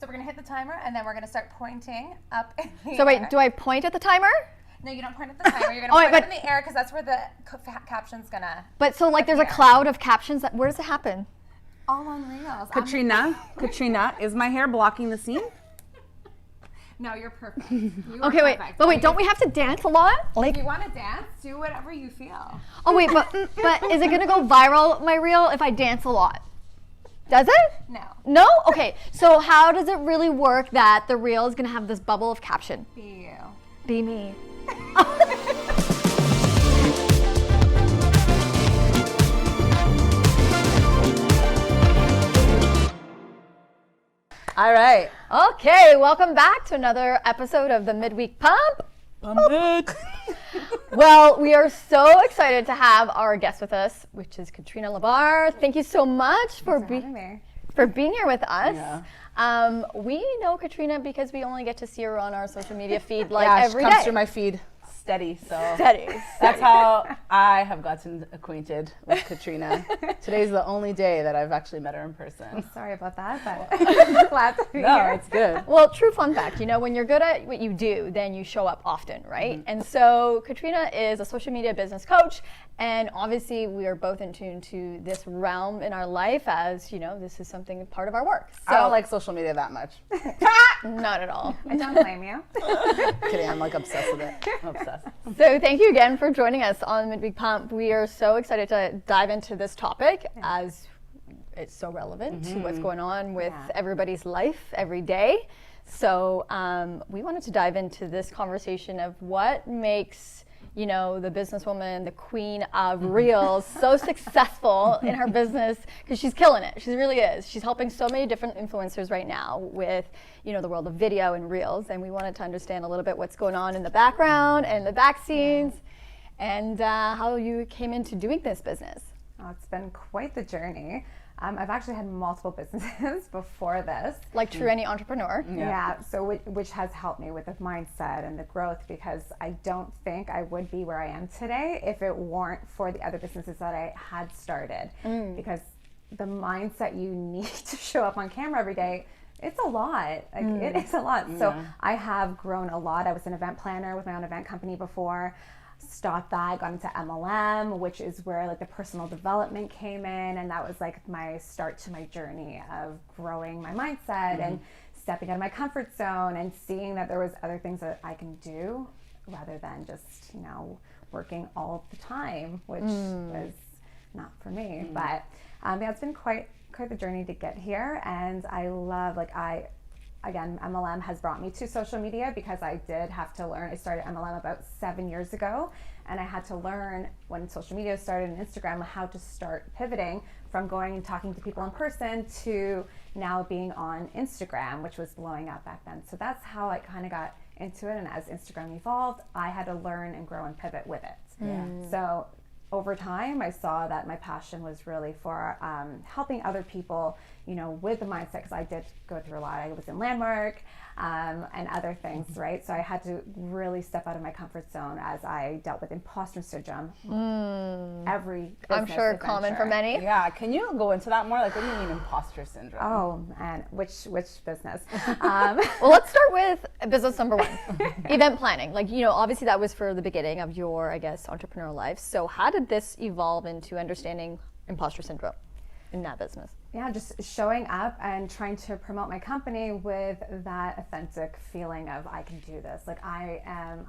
we're going to hit the timer, and then we're going to start pointing up in the So air. wait, do I point at the timer? No, you don't point at the timer. You're going to point it in the air because that's where the caption's going to But so like there's a cloud of captions. Where does it happen? all on Reels. Katrina, is my hair blocking the scene? No, you're perfect. You are Okay, wait. perfect. But wait, don't we have to dance a lot? If you want to dance, do whatever you feel. Oh wait, but is it gonna go viral, my reel, if I dance a lot? Does it? No. No? Okay. So how does it really work that the reel is gonna have this bubble of caption? Be you. Be me. All right. Okay, welcome back to another episode of the Midweek Pump. Well, we are so excited to have our guest with us, which is Katrina LeBar. Thank you so much for being here with us. Yeah. We know Katrina because we only get to see her on our social media feed she every day. comes through my feed steady. So Steady. that's how I have gotten acquainted with Katrina. Today's the only day that I've actually met her in person. Sorry about that, but glad to be No, here. it's good. Well, true fun fact, when you're good at what you do, then you show up often, right? Mm-hmm. And so Katrina is a social media business coach, and obviously we are both in tune to this realm in our life as, this is something part of our work. So, I don't like social media that much. Not at all. I don't blame you. Kidding, I'm obsessed with it. I'm obsessed. So thank you again for joining us on Midweek Pump. We are so excited to dive into this topic as it's so relevant to what's going on with everybody's life every day. So we wanted to dive into this conversation of what makes the businesswoman, the queen of Reels, so successful in her business, because she's killing it. She really is. She's helping so many different influencers right now with, the world of video and Reels. And we wanted to understand a little bit what's going on in the background and the back scenes and how you came into doing this business. Oh, it's been quite the journey. I've actually had multiple businesses before this. Like true any entrepreneur. Yeah, so which has helped me with the mindset and the growth, because I don't think I would be where I am today if it weren't for the other businesses that I had started. Because the mindset you need to show up on camera every day, it's a lot. It is a lot. So I have grown a lot. I was an event planner with my own event company before. Stopped that, got into MLM, which is where the personal development came in, and that was my start to my journey of growing my mindset and stepping out of my comfort zone and seeing that there was other things that I can do rather than just working all the time, which was not for me. But it's been quite the journey to get here, and I love Again, MLM has brought me to social media because I did have to learn. I started MLM about 7 years ago, and I had to learn when social media started and Instagram how to start pivoting from going and talking to people in person to now being on Instagram, which was blowing up back then. So that's how I kind of got into it. And as Instagram evolved, I had to learn and grow and pivot with it. So over time, I saw that my passion was really for helping other people, with the mindset, because I did go through a lot. I was in Landmark and other things, right? So I had to really step out of my comfort zone as I dealt with imposter syndrome. Every I'm sure common for many. Yeah, can you go into that more? What do you mean imposter syndrome? Oh, and which business? Well, let's start with business number one, event planning. Obviously that was for the beginning of your, I guess, entrepreneurial life. So how did this evolve into understanding imposter syndrome in that business? Yeah, just showing up and trying to promote my company with that authentic feeling of I can do this. I am,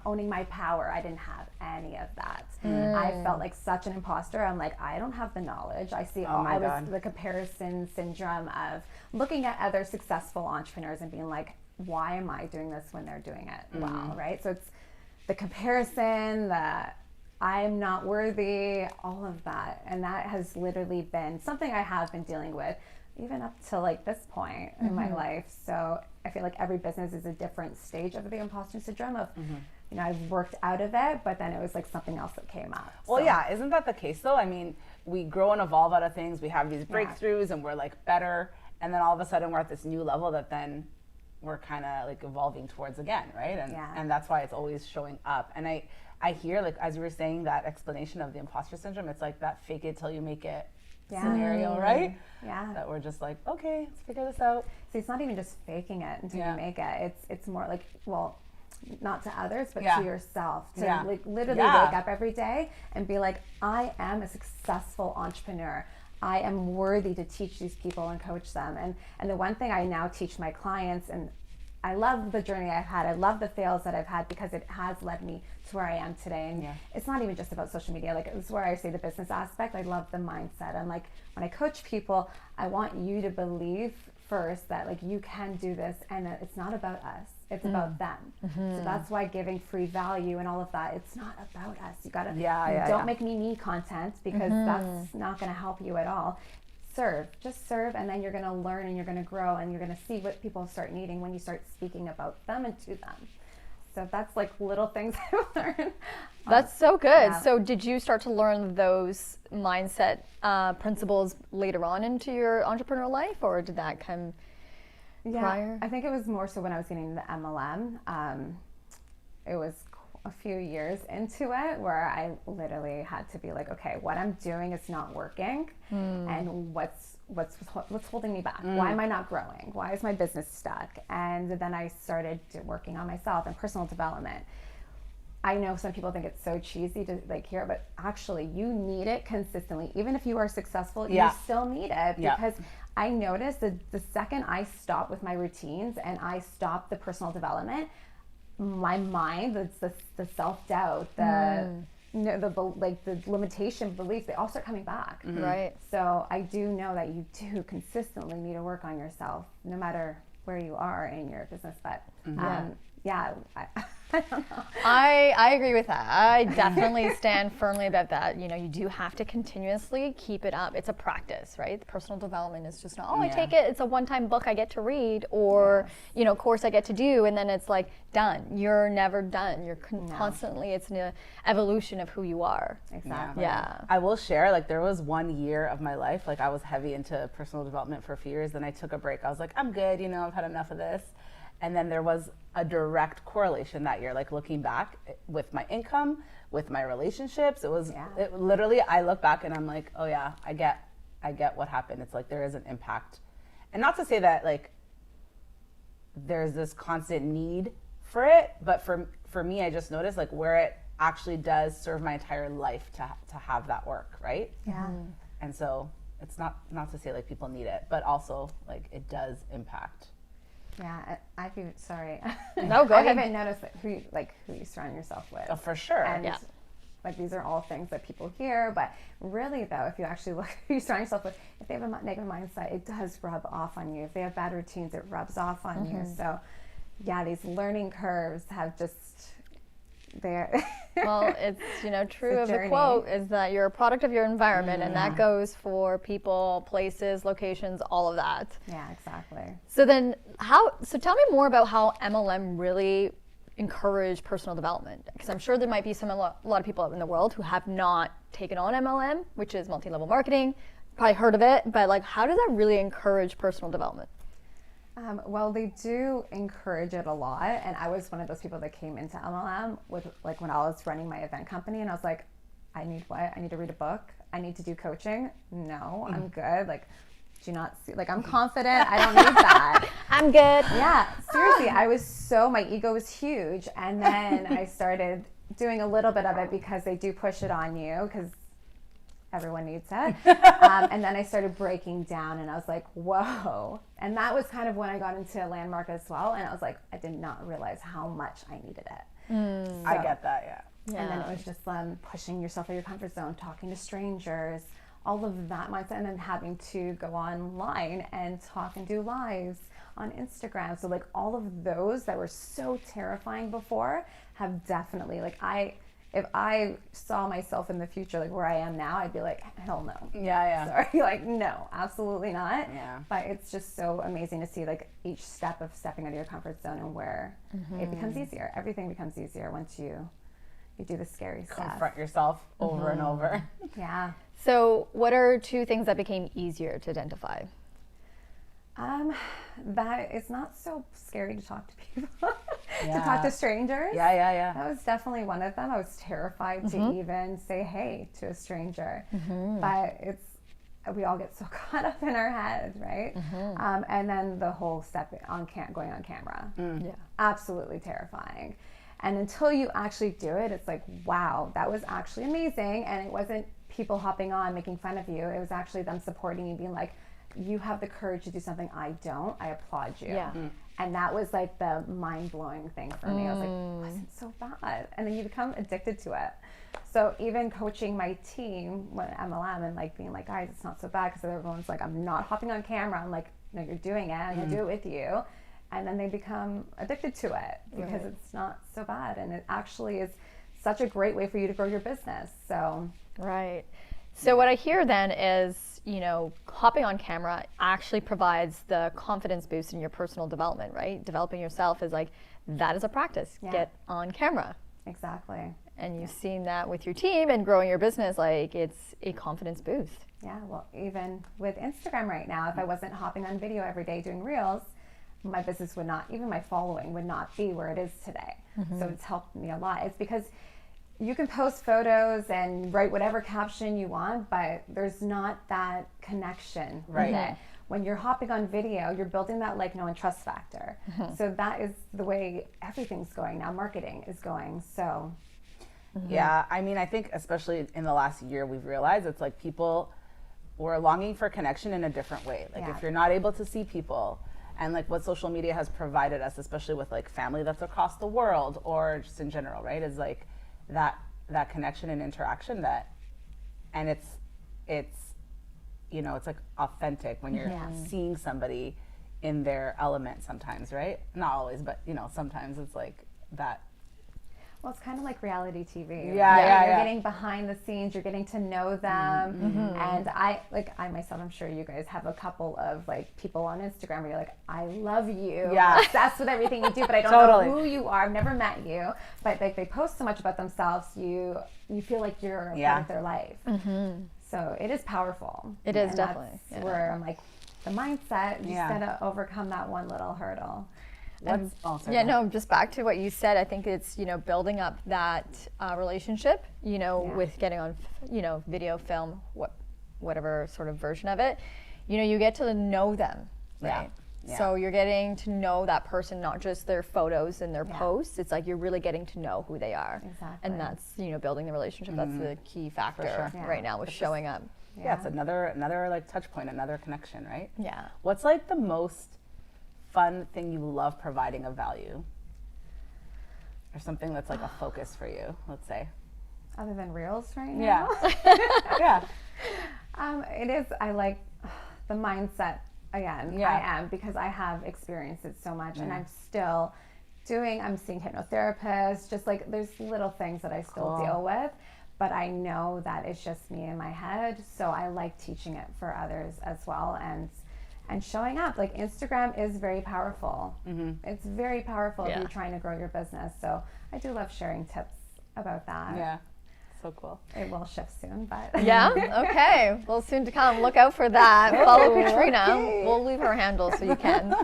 owning my power. I didn't have any of that. I felt like such an imposter. I'm I don't have the knowledge. I see. I was the comparison syndrome of looking at other successful entrepreneurs and being why am I doing this when they're doing it well, right? So it's the comparison, I'm not worthy, all of that. And that has literally been something I have been dealing with even up to this point in my life. So I feel like every business is a different stage of the imposter syndrome of, I've worked out of it, but then it was something else that came up. Well, yeah, isn't that the case though? I mean, we grow and evolve out of things. We have these breakthroughs and we're better. And then all of a sudden we're at this new level that then we're kind of evolving towards again, right? And that's why it's always showing up. And I hear, as you were saying, that explanation of the imposter syndrome, it's that fake it till you make it scenario, right? Yeah. That we're just like, okay, let's figure this out. See, it's not even just faking it until you make it. It's more like, well, not to others, but to yourself. To like literally wake up every day and be like, I am a successful entrepreneur. I am worthy to teach these people and coach them. And the one thing I now teach my clients, and I love the journey I've had. I love the fails that I've had because it has led me to where I am today. And it's not even just about social media. Like, it's where I say the business aspect. I love the mindset. I'm like, when I coach people, I want you to believe first that like you can do this and that it's not about us. It's about them. So that's why giving free value and all of that, it's not about us. You gotta, don't make me content because that's not gonna help you at all. Just serve, and then you're going to learn and you're going to grow and you're going to see what people start needing when you start speaking about them and to them. So that's like little things I've learned. That's so good. So did you start to learn those mindset principles later on into your entrepreneurial life, or did that come prior? I think it was more so when I was getting the MLM. It was a few years into it where I literally had to be like, okay, what I'm doing is not working, and what's holding me back? Why am I not growing? Why is my business stuck? And then I started working on myself and personal development. I know some people think it's so cheesy to like hear it, but actually you need it consistently. Even if you are successful, you still need it, because I noticed that the second I stopped with my routines and I stopped the personal development, my mind, the self-doubt, the limitation beliefs, they all start coming back. Right. So I do know that you do consistently need to work on yourself, no matter where you are in your business. But I don't know. I agree with that. I definitely stand firmly about that. You know, you do have to continuously keep it up. It's a practice, right? The personal development is just not, I take it, it's a one-time book I get to read, or, you know, course I get to do, and then it's like done. You're never done. You're constantly, it's an evolution of who you are. Exactly. Yeah. I will share, like, there was 1 year of my life, like, I was heavy into personal development for a few years, then I took a break. I was like, I'm good, you know, I've had enough of this. And then there was a direct correlation that year, like looking back with my income, with my relationships. It was it, literally, I look back and I'm like, oh yeah, I get what happened. It's like there is an impact. And not to say that like there's this constant need for it, but for me, I just noticed like where it actually does serve my entire life to have that work, right? Yeah. And so it's not to say like people need it, but also like it does impact. Yeah, I've even, sorry. No, go ahead. I've even noticed that who you surround yourself with. Oh, for sure. And like these are all things that people hear, but really though, if you actually look who you surround yourself with, if they have a negative mindset, it does rub off on you. If they have bad routines, it rubs off on you. So yeah, these learning curves have just, well, it's, you know, true of journey. the quote is that you're a product of your environment, and that goes for people, places, locations, all of that. Yeah, exactly. So then so tell me more about how MLM really encouraged personal development, because I'm sure there might be a lot of people out in the world who have not taken on MLM, which is multi-level marketing, probably heard of it, but like how does that really encourage personal development? Well, they do encourage it a lot, and I was one of those people that came into MLM with like when I was running my event company, and I was like, I need to read a book, I need to do coaching. No, I'm good. Like, do you not see, like I'm confident, I don't need that. I'm good. Yeah, seriously, my ego was huge, and then I started doing a little bit of it because they do push it on you because everyone needs it. And then I started breaking down and I was like, whoa. And that was kind of when I got into Landmark as well. And I was like, I did not realize how much I needed it. So, I get that, and then it was just pushing yourself out of your comfort zone, talking to strangers, all of that mindset, and then having to go online and talk and do lives on Instagram. So like all of those that were so terrifying before have definitely, like if I saw myself in the future, like where I am now, I'd be like, hell no. Yeah. Sorry, like no, absolutely not. Yeah. But it's just so amazing to see like each step of stepping out of your comfort zone and where it becomes easier. Everything becomes easier once you do the scary stuff. Confront yourself over and over. Yeah. So what are two things that became easier to identify? That it's not so scary to talk to people, to talk to strangers. Yeah. That was definitely one of them. I was terrified to even say hey to a stranger, but we all get so caught up in our head, right? And then the whole step on going on camera, absolutely terrifying. And until you actually do it, it's like, wow, that was actually amazing. And it wasn't people hopping on making fun of you. It was actually them supporting you, being like, you have the courage to do something I don't. I applaud you. And that was like the mind-blowing thing for me. I was like, it wasn't so bad. And then you become addicted to it. So even coaching my team when MLM and like being like, guys, it's not so bad, because everyone's like, I'm not hopping on camera. I'm like, no, you're doing it. I'm gonna do it with you. And then they become addicted to it because it's not so bad. And it actually is such a great way for you to grow your business. So So what I hear then is, you know, hopping on camera actually provides the confidence boost in your personal development, right? Developing yourself is like, that is a practice. Get on camera. Exactly. And you've seen that with your team and growing your business, like it's a confidence boost. Yeah, well, even with Instagram right now, if I wasn't hopping on video every day doing reels, my business would not, even my following would not be where it is today. So it's helped me a lot. It's because you can post photos and write whatever caption you want, but there's not that connection. Right. When you're hopping on video, you're building that like, know, and trust factor. So that is the way everything's going now. Marketing is going. So yeah, I mean, I think especially in the last year, we've realized it's like people were longing for connection in a different way. Like if you're not able to see people, and like what social media has provided us, especially with like family that's across the world or just in general, right, is like that connection and interaction and it's you know, it's like authentic when you're seeing somebody in their element sometimes, right? Not always, but you know, sometimes it's like that. Well, it's kind of like reality TV. You're Yeah. getting behind the scenes. You're getting to know them. And I myself, I'm sure you guys have a couple of like people on Instagram where you're like, I love you. Yeah. I'm obsessed with everything you do, but I don't know who you are. I've never met you. But like they post so much about themselves, you feel like you're a part of their life. So it is powerful. It is definitely. That's where I'm like, the mindset, you just gotta overcome that one little hurdle. Just back to what you said, I think it's, you know, building up that relationship, you know, with getting on, you know, video, film, whatever sort of version of it, you know, you get to know them, right? So you're getting to know that person, not just their photos and their posts. It's like you're really getting to know who they are. Exactly. And that's, you know, building the relationship. That's the key factor right now with showing up. Yeah, it's another like touch point, another connection, right? Yeah. What's like the most fun thing you love providing of value, or something that's like a focus for you, let's say, other than reels right now? It is, I like the mindset again. I am, because I have experienced it so much, and I'm still I'm seeing hypnotherapists, just like there's little things that I still deal with, but I know that it's just me in my head, so I like teaching it for others as well, and showing up. Like Instagram is very powerful. It's very powerful if you're trying to grow your business. So I do love sharing tips about that. Yeah, so cool. It will shift soon, but Okay. Well, soon to come. Look out for that. Follow Katrina. We'll leave her handle so you can.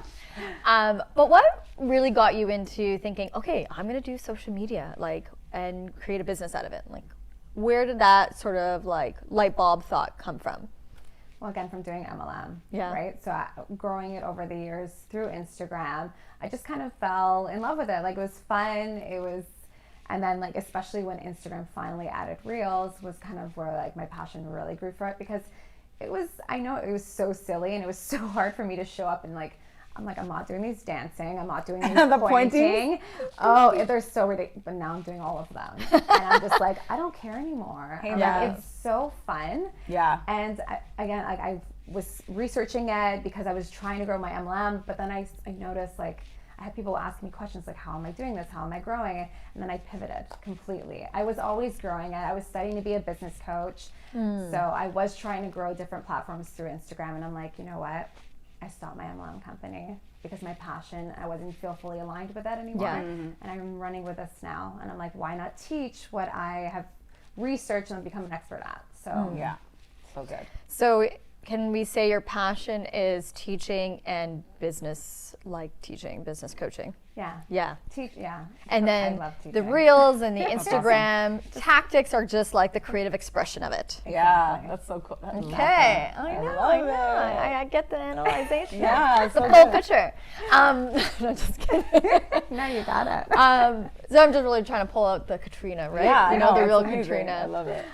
But what really got you into thinking, okay, I'm going to do social media, like, and create a business out of it? Like, where did that sort of like light bulb thought come from? Well, again, from doing MLM, right? So growing it over the years through Instagram, I just kind of fell in love with it. Like it was fun. And then like, especially when Instagram finally added Reels was kind of where like my passion really grew for it, because I know it was so silly and it was so hard for me to show up and like, I'm not doing these dancing. I'm not doing these pointing. Oh, they're so ridiculous. But now I'm doing all of them. And I'm just like, I don't care anymore. Like, it's so fun. Yeah. And again, like I was researching it because I was trying to grow my MLM, but then I noticed like I had people ask me questions like, how am I doing this? How am I growing it? And then I pivoted completely. I was always growing it. I was studying to be a business coach. So I was trying to grow different platforms through Instagram. And I'm like, you know what? I stopped my MLM company because my passion, I wasn't feel fully aligned with that anymore. And I'm running with this now. And I'm like, why not teach what I have researched and become an expert at? So yeah, so good. So can we say your passion is teaching and business, like teaching, business coaching? Yeah. Yeah. And then I love the teaching. reels and the Instagram tactics are just like the creative expression of it. Yeah, that's so cool. Okay, I know. love it. I get the analyzation. Yeah, It's the so full good. picture. No, just kidding. No, you got it. So I'm just really trying to pull out the Katrina, right? Yeah, I know, the it's real amazing. Katrina. I love it.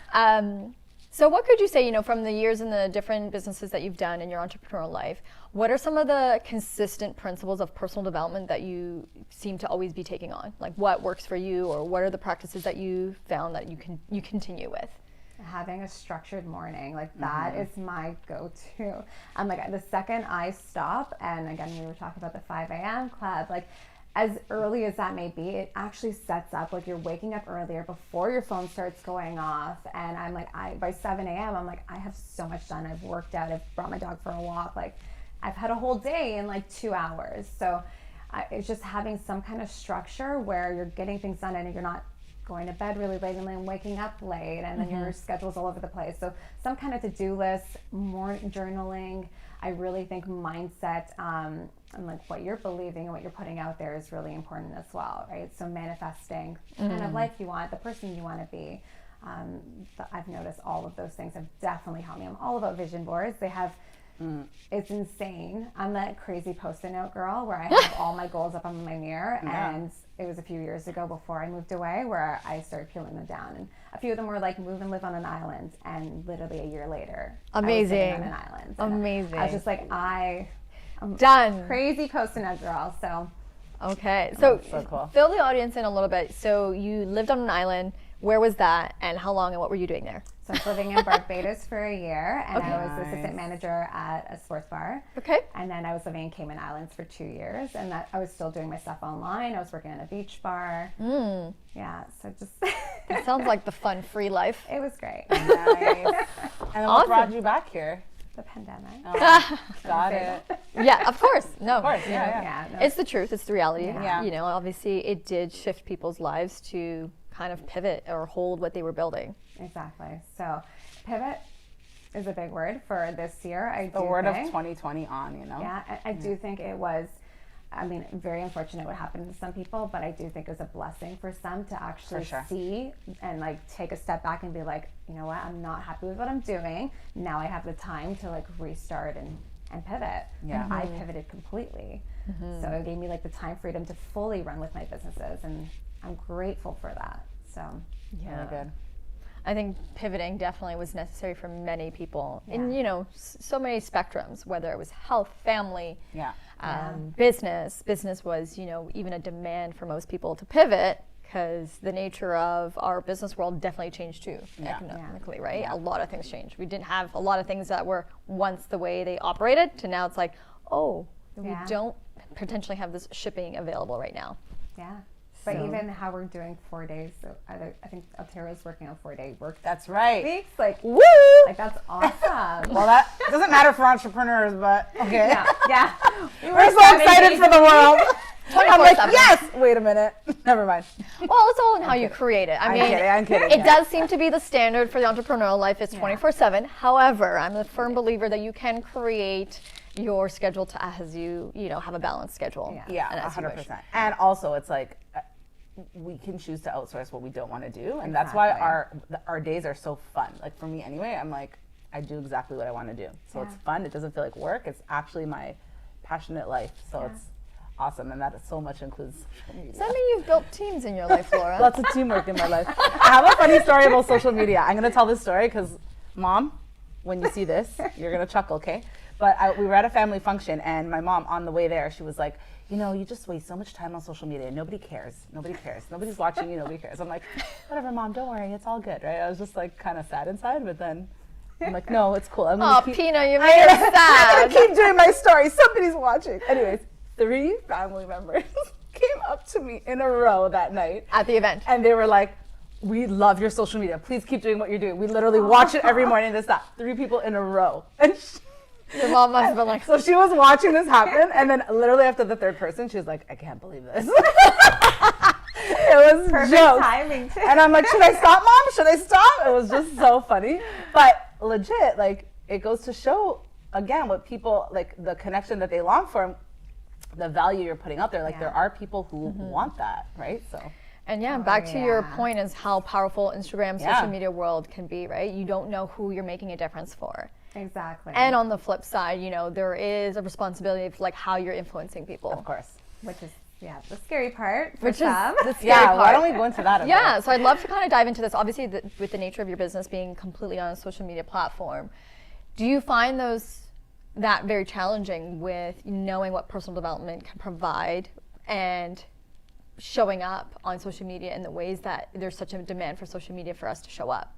So what could you say, from the years in the different businesses that you've done in your entrepreneurial life, what are some of the consistent principles of personal development that you seem to always be taking on? Like what works for you, or what are the practices that you found that you continue with? Having a structured morning, like that is my go-to. I'm like, the second I stop, and again, we were talking about the 5 a.m. club, like as early as that may be, it actually sets up, like you're waking up earlier before your phone starts going off. And I'm like, by 7 a.m., I'm like, I have so much done. I've worked out, I've brought my dog for a walk. Like I've had a whole day in like 2 hours. So it's just having some kind of structure where you're getting things done and you're not going to bed really late and then waking up late and then your schedule's all over the place. So some kind of to-do list, more journaling. I really think mindset and like what you're believing and what you're putting out there is really important as well, right? So manifesting the kind of life you want, the person you want to be. I've noticed all of those things have definitely helped me. I'm all about vision boards. They have, it's insane. I'm that crazy Post-it note girl where I have all my goals up on my mirror, and it was a few years ago before I moved away where I started peeling them down. And a few of them were like, move and live on an island, and literally a year later, Amazing. I was living on an island. And Amazing. I was just like, I'm Done. crazy Post-it note girl. So Okay, so, so cool. fill the audience in a little bit. So you lived on an island. Where was that, and how long, and what were you doing there? So I was living in Barbados for a year, and I was assistant manager at a sports bar. Okay. And then I was living in Cayman Islands for 2 years, and that I was still doing my stuff online. I was working in a beach bar. Yeah, so just That sounds like the fun, free life. it was great. Nice. And then what brought you back here? The pandemic. Got it. Yeah, of course. No. Of course, yeah. Yeah, no, It's the truth. It's the reality. Yeah. Obviously, it did shift people's lives to kind of pivot or hold what they were building. exactly. So pivot is a big word for this year. The word of 2020 on, Yeah, I do think it was, very unfortunate what happened to some people, but I do think it was a blessing for some to actually see and like take a step back and be like, you know what, I'm not happy with what I'm doing. Now I have the time to like restart and pivot. Yeah. And I pivoted completely. So it gave me like the time freedom to fully run with my businesses, and I'm grateful for that. So Really good. I think pivoting definitely was necessary for many people in, so many spectrums, whether it was health, family, business. Business was, even a demand for most people to pivot because the nature of our business world definitely changed too, economically, right? Yeah. A lot of things changed. We didn't have a lot of things that were once the way they operated to now it's like, we don't potentially have this shipping available right now. Yeah. But even how we're doing 4 days, so I think Altera's working on 4-day work That's right. weeks. Like, Woo! like that's awesome. Well, that doesn't matter for entrepreneurs, but okay. yeah. We're so excited for the world. I'm like, 24/7. yes! Wait a minute. Never mind. Well, it's all in how you create it. I'm kidding. It does seem to be the standard for the entrepreneurial life. It's 24/7. However, I'm a firm believer that you can create your schedule to as you have a balanced schedule. Yeah, and as you wish. 100%. And also, it's like we can choose to outsource what we don't want to do, and that's why our days are so fun. Like for me, anyway, I'm like I do exactly what I want to do. So it's fun. It doesn't feel like work. It's actually my passionate life. So it's awesome, and that so much includes social media. Does that mean you've built teams in your life, Laura? Lots of teamwork in my life. I have a funny story about social media. I'm going to tell this story because, Mom, when you see this, you're going to chuckle, okay? But we were at a family function, and my mom, on the way there, she was like, you just waste so much time on social media. Nobody cares. Nobody's watching you. Nobody cares. I'm like, whatever, Mom, don't worry. It's all good, right? I was just like kind of sad inside, but then I'm like, no, it's cool. I'm Oh, keep, Pina, you made her I'm sad. going to keep doing my story. Somebody's watching. Anyways, 3 family members came up to me in a row that night. At the event. And they were like, we love your social media. Please keep doing what you're doing. We literally watch it every morning. This, that. 3 people in a row. And Your mom must have been like, so she was watching this happen, and then literally after the 3rd person, she was like, I can't believe this. It was Perfect jokes. timing too. And I'm like, should I stop, Mom? Should I stop? It was just so funny. But legit, like, it goes to show again, what people, like the connection that they long for, the value you're putting out there, like there are people who want that, right? So. And back to your point is how powerful Instagram, social media world can be, right? You don't know who you're making a difference for. Exactly. And on the flip side, there is a responsibility of like how you're influencing people. Of course. Which is, the scary part for Which some. is the scary part. Why don't we go into that a bit? So I'd love to kind of dive into this. Obviously, with the nature of your business being completely on a social media platform, do you find that very challenging with knowing what personal development can provide and showing up on social media in the ways that there's such a demand for social media for us to show up?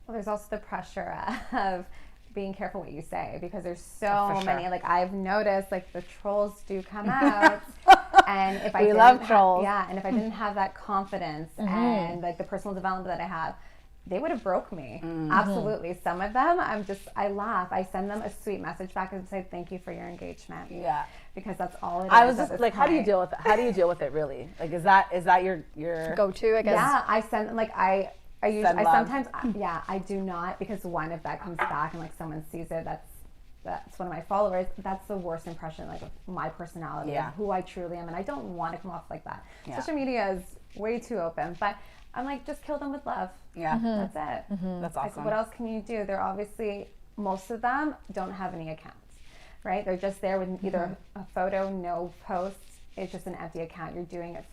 Well, there's also the pressure of being careful what you say, because there's so many, like I've noticed, like the trolls do come out. And if I love trolls. And if I didn't have that confidence and like the personal development that I have, they would have broke me. Absolutely. Some of them, I laugh. I send them a sweet message back and say, thank you for your engagement. Yeah. Because that's all it is. I was just like, how do you deal with it? How do you deal with it really? Like, is that your go-to, I guess? Yeah, I send, like, I sometimes, I do not, because one, if that comes back and like someone sees it, that's one of my followers, that's the worst impression, like, of my personality, of who I truly am, and I don't want to come off like that. Social media is way too open, but I'm like, just kill them with love. Yeah. That's it. That's awesome. Like, what else can you do? They're obviously, most of them don't have any accounts, right? They're just there with either a photo, no posts. It's just an empty account. You're doing it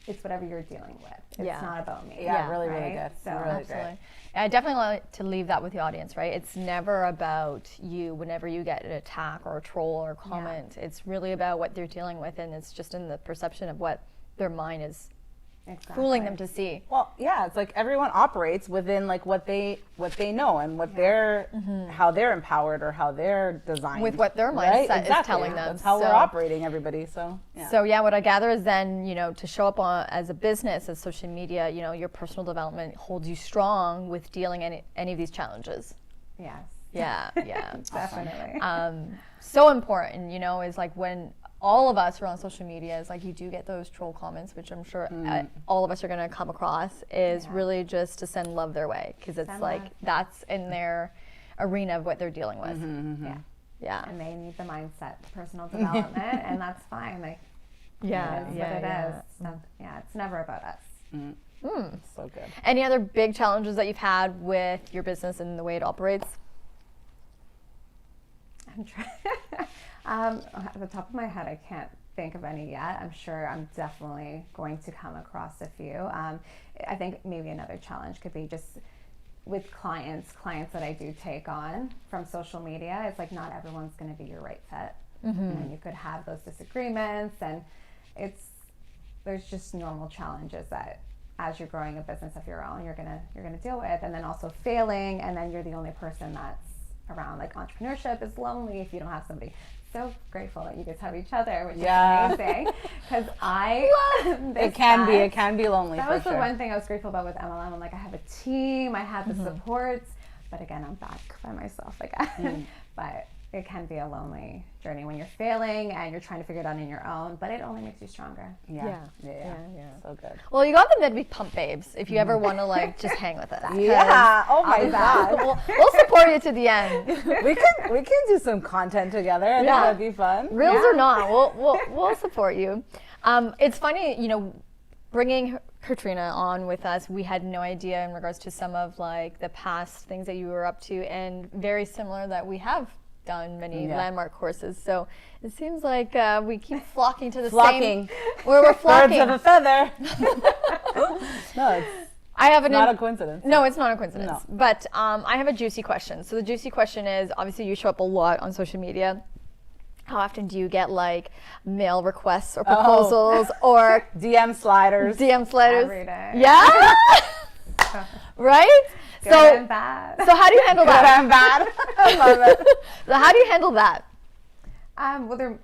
it's whatever you're dealing with. It's not about me. Really good. So really absolutely. great. I definitely like to leave that with the audience, right? It's never about you whenever you get an attack or a troll or comment. It's really about what they're dealing with, and it's just in the perception of what their mind is fooling them to see. Well, it's like everyone operates within like what they know and what they're how they're empowered or how they're designed with what their mindset is telling them. That's how we're operating, everybody. So what I gather is then to show up as a business, as social media, your personal development holds you strong with dealing any of these challenges. Yes. Yeah. Definitely. So important, is like when all of us are on social media, is like you do get those troll comments, which I'm sure all of us are going to come across, is really just to send love their way, because it's like that's in their arena of what they're dealing with. Yeah. And they need the mindset, personal development, and that's fine. Like, it is. It's never about us. So good. Any other big challenges that you've had with your business and the way it operates? I'm trying. At the top of my head, I can't think of any yet. I'm sure I'm definitely going to come across a few. I think maybe another challenge could be just with clients that I do take on from social media. It's like not everyone's going to be your right fit. And you could have those disagreements, and there's just normal challenges that as you're growing a business of your own, you're gonna deal with, and then also failing, and then you're the only person that's around. Like, entrepreneurship is lonely if you don't have somebody. So grateful that you guys have each other, which is amazing. Because it can be lonely. That was the one thing I was grateful about with MLM. I'm like, I have a team, I have the supports, but again, I'm back by myself again. But it can be a lonely journey when you're failing and you're trying to figure it out on your own, but it only makes you stronger. Yeah. So good. Well, you got the Midweek Pump Babes if you ever want to like just hang with us. Yeah. Oh my God. We'll support you to the end. we can do some content together. I think that'd be fun. Reels or not, we'll support you. It's funny, bringing Katrina on with us, we had no idea in regards to some of like the past things that you were up to, and very similar that we have done many landmark courses. So it seems like we keep flocking to the same. We're flocking. Birds of a feather. No, it's not a coincidence. No, it's not a coincidence. No. But I have a juicy question. So the juicy question is, obviously you show up a lot on social media. How often do you get like mail requests or proposals or DM sliders? Every day. Yeah. Right? Good and bad. So how do you handle that? Good and bad. I love it. So how do you handle that? Well,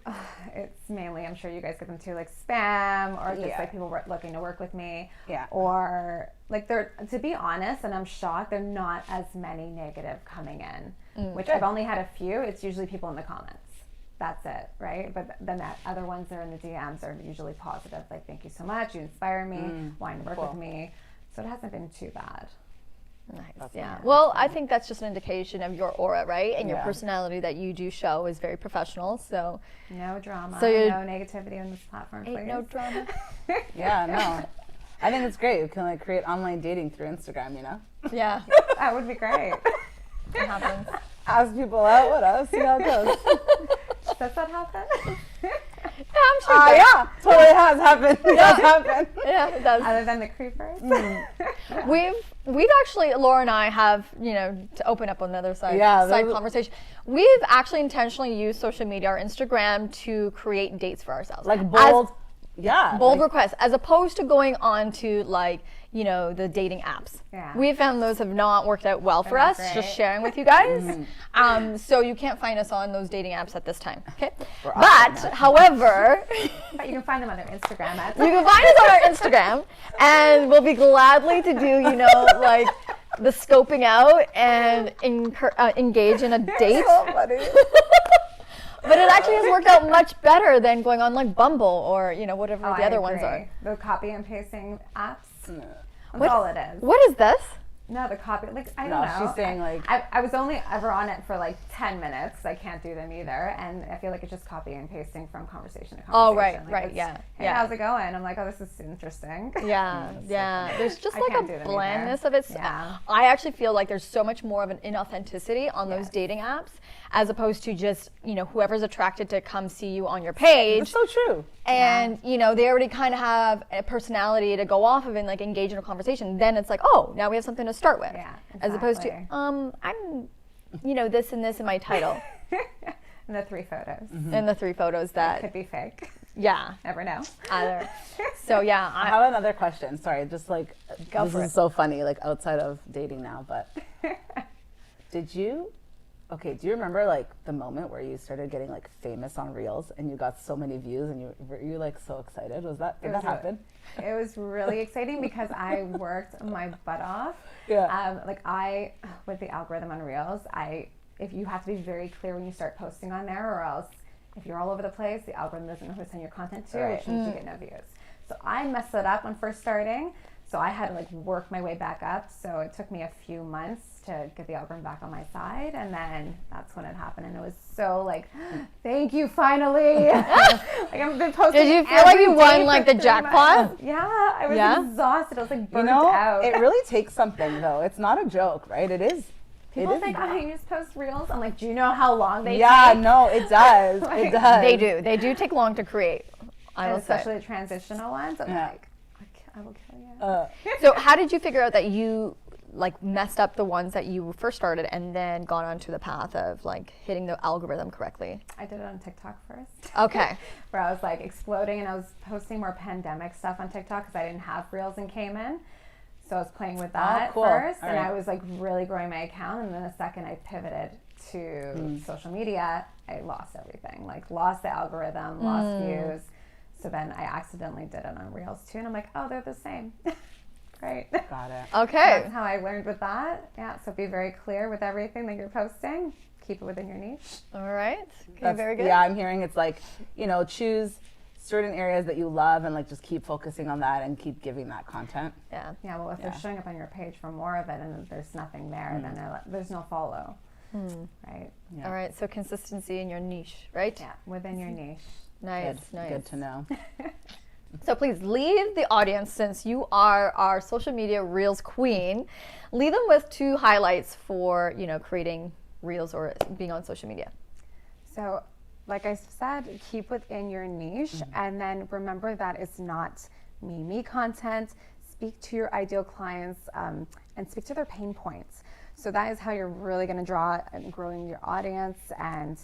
it's mainly, I'm sure you guys get them too, like spam or just like people looking to work with me. Yeah. Or like to be honest, and I'm shocked, there are not as many negative coming in, which I've only had a few. It's usually people in the comments. That's it, right? But then that other ones that are in the DMs are usually positive. Like, thank you so much. You inspire me. Wanting to work with me. So it hasn't been too bad. Nice. Yeah. Well, I think that's just an indication of your aura, right? And your Yeah. personality that you do show is very professional. So No drama, So you're- no negativity on this platform, ain't please. no drama. Yeah, no. I think it's great. We can like create online dating through Instagram, you know? Yeah. That would be great. It happens. Ask people out, what else? See how it goes. Does that happen? Yeah, I'm sure. it does. Yeah, totally has happened. It does happen. Yeah, it does. Other than the creepers? We've actually, Laura and I have, to open up another side those- conversation. We've actually intentionally used social media or Instagram to create dates for ourselves. Like bold. Bold like, requests, as opposed to going on to the dating apps. Yeah. We found those have not worked out well for not us, great. just sharing with you guys. So you can't find us on those dating apps at this time, okay? We're off But, however, But you can find them on their Instagram at you can find us on our Instagram, and we'll be gladly to do, the scoping out and engage in a date. so funny. But it actually has worked out much better than going on like Bumble or, whatever Oh, the I other ones agree. are. The copy and pasting apps. That's What- all it is. What is this? No, the copy, I No, don't know. she's saying, like- I was only ever on it for like 10 minutes. I can't do them either. And I feel like it's just copy and pasting from conversation to conversation. Oh, right, Like, right, it's, yeah, Hey, yeah. how's it going? I'm like, oh, this is interesting. Yeah, yeah. There's just I like can't a do them blandness either. of it. Yeah. I actually feel like there's so much more of an inauthenticity on those Yes. dating apps as opposed to just, whoever's attracted to come see you on your page. It's so true. And, they already kind of have a personality to go off of and like engage in a conversation. Then it's like, oh, now we have something to start with. Yeah, As opposed to, exactly. I'm, this and this in my title. And the 3 photos. And the 3 photos that, Could be fake. yeah, Never know. either. So yeah, I have another question. Sorry, just like Go this for is it. so funny, like outside of dating now, but do you remember like the moment where you started getting like famous on Reels and you got so many views and were you like so excited? Did that happen? It was really exciting because I worked my butt off. Yeah. With the algorithm on Reels, if you have to be very clear when you start posting on there, or else if you're all over the place, the algorithm doesn't know who to send your content to, Right. which means you get no views. So I messed it up when first starting. So I had to like work my way back up. So it took me a few months to get the algorithm back on my side, and then that's when it happened. And it was so like, thank you, finally. Like I've been posting. Did you feel like every you day won for like the 3 jackpot? months. Yeah, I was Yeah? exhausted. I was like burnt You know, out. it really takes something though. It's not a joke, right? It is. People it is think, oh, you just post Reels. I'm like, do you know how long they yeah, take? no, it does. Like, It does. They do take long to create. I And will say. especially the transitional ones. I'm Yeah. like, I will kill you. So how did you figure out that you like messed up the ones that you first started and then gone onto the path of like hitting the algorithm correctly? I did it on TikTok first. Okay. Where I was like exploding, and I was posting more pandemic stuff on TikTok because I didn't have Reels in Cayman. So I was playing with that cool. first, All and right. I was like really growing my account. And then the second I pivoted to social media, I lost everything. Like lost the algorithm, lost views. So then I accidentally did it on Reels too, and I'm like, oh, they're the same. Great. Got it. Okay. That's how I learned with that. Yeah. So be very clear with everything that you're posting. Keep it within your niche. All right. Okay, That's- very good. Yeah, I'm hearing it's like, choose certain areas that you love and like just keep focusing on that and keep giving that content. Yeah. Yeah, well, if they're showing up on your page for more of it and there's nothing there, then there's no follow, right? Yeah. All right. So consistency in your niche, right? Yeah, within your niche. Nice. Good. Nice. Good to know. So please leave the audience, since you are our social media Reels queen, leave them with 2 highlights for, creating Reels or being on social media. So, like I said, keep within your niche, and then remember that it's not me content. Speak to your ideal clients and speak to their pain points. So that is how you're really going to draw and growing your audience and,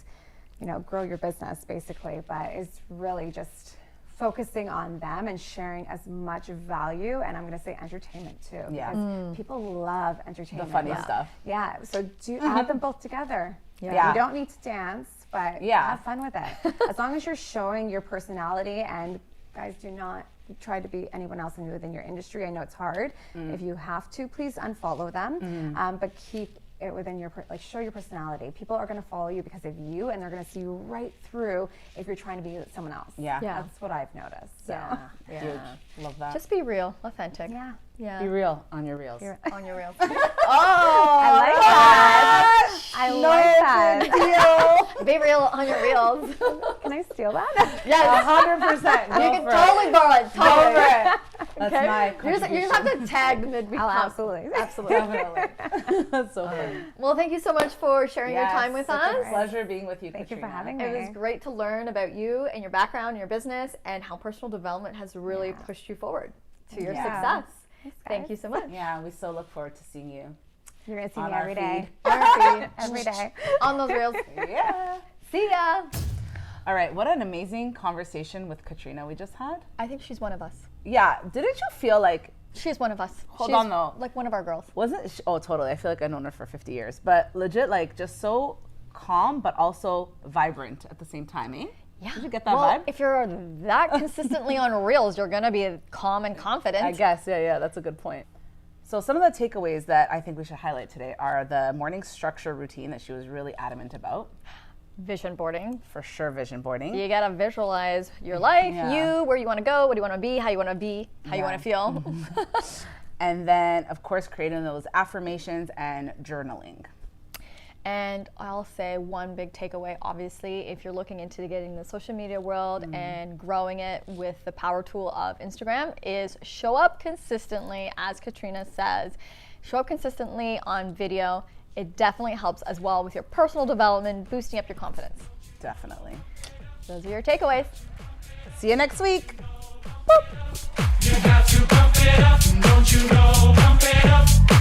grow your business basically. But it's really just focusing on them and sharing as much value, and I'm going to say entertainment too. Yeah. Because people love entertainment. The funny Yeah. stuff. Yeah, so add them both together. Yeah. You don't need to dance, but Yeah. have fun with it. As long as you're showing your personality, and guys, do not try to be anyone else within your industry. I know it's hard. If you have to, please unfollow them, but keep it within your, show your personality. People are going to follow you because of you, and they're going to see you right through if you're trying to be someone else. Yeah. That's what I've noticed. So. Huge. Love that. Just be real, authentic. Yeah. Be real on your reels. On your reels. I like that. I like that. Be real on your reels. Can I steal that? Yes. 100%. You can totally borrow it. Totally. That's my You just have to tag the midweek Oh, pump. absolutely. Definitely. That's so funny. Well, thank you so much for sharing your time with such us. a pleasure being with you, Thank you for Katrina. having me. It was great to learn about you and your background and your business and how personal development has really pushed you forward to your success. Thank you so much. Yeah, we so look forward to seeing you. You're going to see On me our every day. On our feed. Every day. On those reels. Yeah. See ya. All right, what an amazing conversation with Katrina we just had. I think she's one of us. Yeah, didn't you feel like, She's one of us. Hold She's on, though. like one of our girls. oh, totally. I feel like I've known her for 50 years, but legit, like, just so calm, but also vibrant at the same time, eh? Yeah. Did you get that well, vibe? if you're that consistently on reels, you're going to be calm and confident. I guess, yeah, that's a good point. So some of the takeaways that I think we should highlight today are the morning structure routine that she was really adamant about. Vision boarding. For sure, vision boarding. You got to visualize your life, Yeah. you, where you want to go, what do you want to be, how you want to be, how you want to feel. And then, of course, creating those affirmations and journaling. And I'll say one big takeaway, obviously, if you're looking into getting the social media world and growing it with the power tool of Instagram, is show up consistently, as Katrina says. Show up consistently on video. It definitely helps as well with your personal development, boosting up your confidence. Definitely. Those are your takeaways. See you next week. You got to pump it up, don't you know? Pump it up.